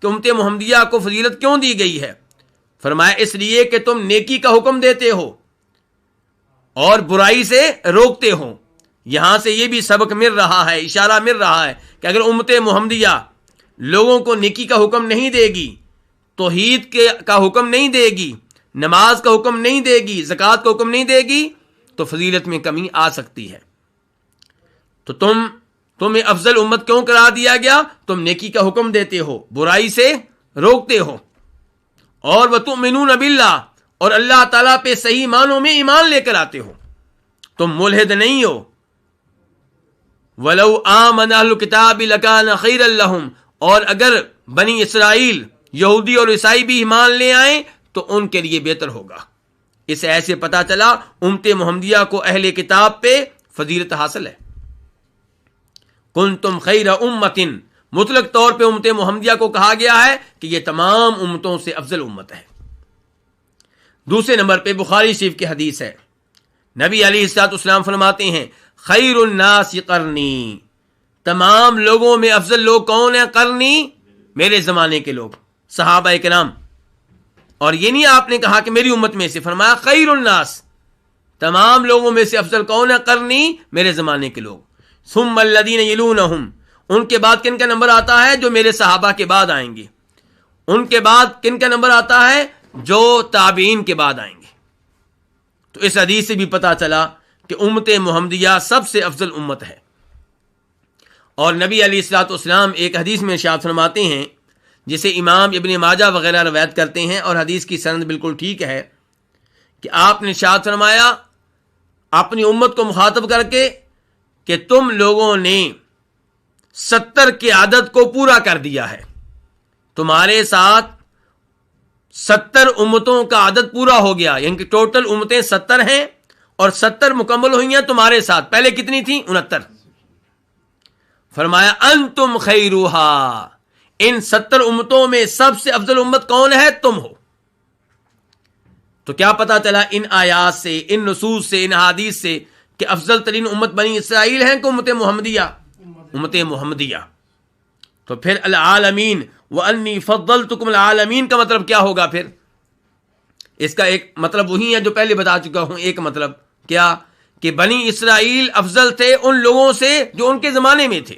کہ امت محمدیہ کو فضیلت کیوں دی گئی ہے؟ فرمایا اس لیے کہ تم نیکی کا حکم دیتے ہو اور برائی سے روکتے ہو۔ یہاں سے یہ بھی سبق مل رہا ہے، اشارہ مل رہا ہے کہ اگر امت محمدیہ لوگوں کو نیکی کا حکم نہیں دے گی، توحید کا حکم نہیں دے گی، نماز کا حکم نہیں دے گی، زکوٰۃ کا حکم نہیں دے گی، تو فضیلت میں کمی آ سکتی ہے۔ تو تمہیں افضل امت کیوں قرار دیا گیا؟ تم نیکی کا حکم دیتے ہو، برائی سے روکتے ہو، اور وَتُؤْمِنُونَ بِاللَّهِ، اور اللہ تعالیٰ پہ صحیح معنوں میں ایمان لے کر آتے ہو، تم ملحد نہیں ہو۔ وَلَوْ آمَنَ أَهْلُ الْكِتَابِ لَكَانَ خَيْرًا لَهُمْ، اور اگر بنی اسرائیل یہودی اور عیسائی بھی ایمان لے آئیں تو ان کے لیے بہتر ہوگا۔ اس ایسے پتہ چلا امت محمدیہ کو اہل کتاب پہ فضیلت حاصل ہے۔ کنتم خیر امت، مطلق طور پہ امت محمدیہ کو کہا گیا ہے کہ یہ تمام امتوں سے افضل امت ہے۔ دوسرے نمبر پہ بخاری شریف کی حدیث ہے، نبی علیہ الصلوۃ والسلام فرماتے ہیں خیر الناس قرنی، تمام لوگوں میں افضل لوگ کون ہیں؟ قرنی، میرے زمانے کے لوگ، صحابہ کرام۔ اور یہ نہیں آپ نے کہا کہ میری امت میں سے، فرمایا خیر الناس، تمام لوگوں میں سے افضل کون ہے؟ قرنی، میرے زمانے کے لوگ۔ ثم الذین یلونہم، ان کے بعد کن کا نمبر آتا ہے؟ جو میرے صحابہ کے بعد آئیں گے۔ ان کے بعد کن کا نمبر آتا ہے؟ جو تابعین کے بعد آئیں گے۔ تو اس حدیث سے بھی پتا چلا کہ امت محمدیہ سب سے افضل امت ہے۔ اور نبی علیہ الصلوۃ والسلام ایک حدیث میں ارشاد فرماتے ہیں، جسے امام ابن ماجہ وغیرہ روایت کرتے ہیں، اور حدیث کی سند بالکل ٹھیک ہے، کہ آپ نے ارشاد فرمایا اپنی امت کو مخاطب کر کے کہ تم لوگوں نے 70 کے عدد کو پورا کر دیا ہے، تمہارے ساتھ 70 امتوں کا عدد پورا ہو گیا، یعنی کہ ٹوٹل امتیں 70 ہیں، اور 70 مکمل ہوئی ہیں تمہارے ساتھ۔ پہلے کتنی تھیں؟ 69۔ فرمایا انتم خیروہا، ان 70 امتوں میں سب سے افضل امت کون ہے؟ تم ہو۔ تو کیا پتا چلا ان آیات سے، ان نصوص سے، ان احادیث سے کہ افضل ترین امت بنی اسرائیل ہیں کہ امت محمدیہ؟ امت محمدیہ۔ تو پھر العالمین وانی فضلتکم العالمین کا مطلب کیا ہوگا؟ پھر اس کا ایک مطلب وہی ہے جو پہلے بتا چکا ہوں۔ ایک مطلب کیا؟ کہ بنی اسرائیل افضل تھے ان لوگوں سے جو ان کے زمانے میں تھے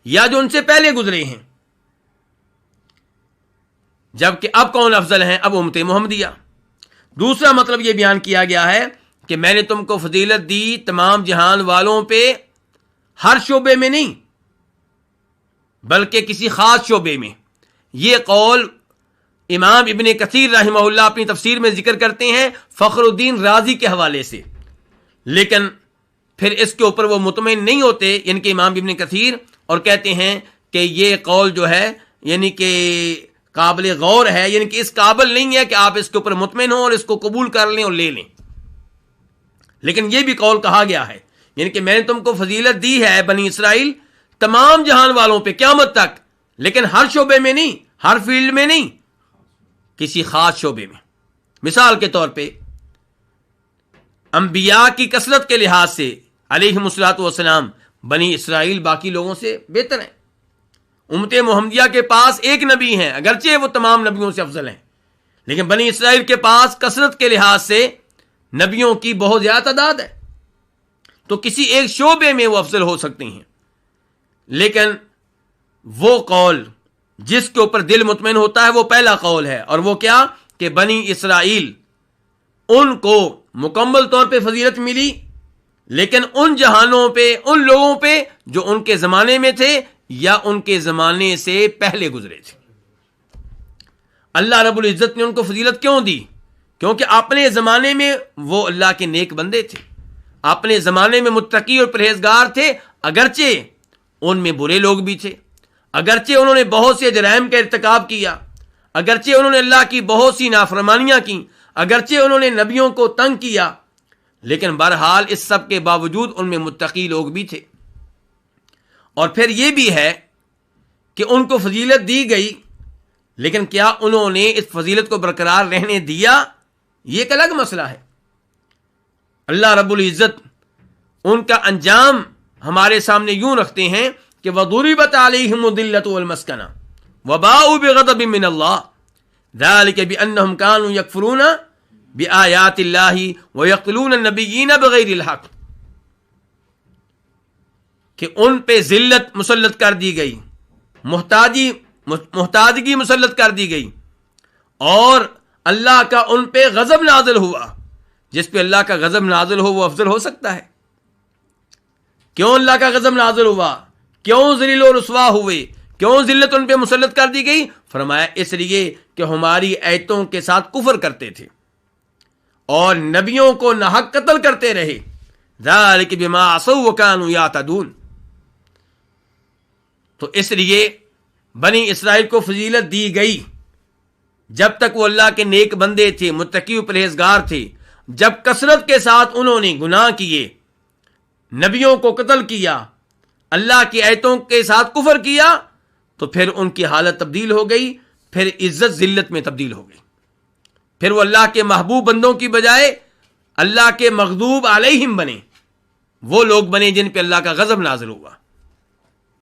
یا جو ان سے پہلے گزرے ہیں، جبکہ اب کون افضل ہیں؟ اب امت محمدیہ۔ دوسرا مطلب یہ بیان کیا گیا ہے کہ میں نے تم کو فضیلت دی تمام جہان والوں پہ، ہر شعبے میں نہیں بلکہ کسی خاص شعبے میں۔ یہ قول امام ابن کثیر رحمہ اللہ اپنی تفسیر میں ذکر کرتے ہیں فخر الدین رازی کے حوالے سے، لیکن پھر اس کے اوپر وہ مطمئن نہیں ہوتے، یعنی کہ امام ابن کثیر، اور کہتے ہیں کہ یہ قول جو ہے یعنی کہ قابل غور ہے، یعنی کہ اس قابل نہیں ہے کہ آپ اس کے اوپر مطمئن ہوں اور اس کو قبول کر لیں اور لے لیں۔ لیکن یہ بھی قول کہا گیا ہے، یعنی کہ میں نے تم کو فضیلت دی ہے بنی اسرائیل تمام جہان والوں پہ قیامت تک، لیکن ہر شعبے میں نہیں، ہر فیلڈ میں نہیں، کسی خاص شعبے میں۔ مثال کے طور پہ انبیاء کی کثرت کے لحاظ سے علیہم الصلوۃ والسلام بنی اسرائیل باقی لوگوں سے بہتر ہیں۔ امت محمدیہ کے پاس ایک نبی ہیں، اگرچہ وہ تمام نبیوں سے افضل ہیں، لیکن بنی اسرائیل کے پاس کثرت کے لحاظ سے نبیوں کی بہت زیادہ تعداد ہے، تو کسی ایک شعبے میں وہ افضل ہو سکتے ہیں۔ لیکن وہ قول جس کے اوپر دل مطمئن ہوتا ہے وہ پہلا قول ہے، اور وہ کیا؟ کہ بنی اسرائیل ان کو مکمل طور پہ فضیلت ملی، لیکن ان جہانوں پہ، ان لوگوں پہ جو ان کے زمانے میں تھے یا ان کے زمانے سے پہلے گزرے تھے۔ اللہ رب العزت نے ان کو فضیلت کیوں دی؟ کیونکہ اپنے زمانے میں وہ اللہ کے نیک بندے تھے، اپنے زمانے میں متقی اور پرہیزگار تھے، اگرچہ ان میں برے لوگ بھی تھے، اگرچہ انہوں نے بہت سے جرائم کا ارتکاب کیا، اگرچہ انہوں نے اللہ کی بہت سی نافرمانیاں کی، اگرچہ انہوں نے نبیوں کو تنگ کیا، لیکن بہرحال اس سب کے باوجود ان میں متقی لوگ بھی تھے۔ اور پھر یہ بھی ہے کہ ان کو فضیلت دی گئی، لیکن کیا انہوں نے اس فضیلت کو برقرار رہنے دیا؟ یہ ایک الگ مسئلہ ہے۔ اللہ رب العزت ان کا انجام ہمارے سامنے یوں رکھتے ہیں کہ وَضُرِبَتْ عَلَيْهِمُ الذِّلَّةُ وَالْمَسْكَنَةُ، وباؤوا بغضب من اللہ ذلك بأنهم كانوا يكفرون بآیات اللہ ويقتلون النبیین بغیر الحق، کہ ان پہ ذلت مسلط کر دی گئی، محتاجگی مسلط کر دی گئی، اور اللہ کا ان پہ غضب نازل ہوا۔ جس پہ اللہ کا غضب نازل ہو وہ افضل ہو سکتا ہے؟ کیوں اللہ کا غضب نازل ہوا؟ کیوں ذلیل و رسوا ہوئے؟ کیوں ذلت ان پہ مسلط کر دی گئی؟ فرمایا اس لیے کہ ہماری آیتوں کے ساتھ کفر کرتے تھے اور نبیوں کو ناحق قتل کرتے رہے۔ ذالک بما عصوا وکانوا یعتدون۔ تو اس لیے بنی اسرائیل کو فضیلت دی گئی جب تک وہ اللہ کے نیک بندے تھے، متقی و پرہیزگار تھے۔ جب کثرت کے ساتھ انہوں نے گناہ کیے، نبیوں کو قتل کیا، اللہ کی آیتوں کے ساتھ کفر کیا، تو پھر ان کی حالت تبدیل ہو گئی، پھر عزت ذلت میں تبدیل ہو گئی، پھر وہ اللہ کے محبوب بندوں کی بجائے اللہ کے مغضوب علیہم بنے، وہ لوگ بنے جن پہ اللہ کا غضب نازل ہوا۔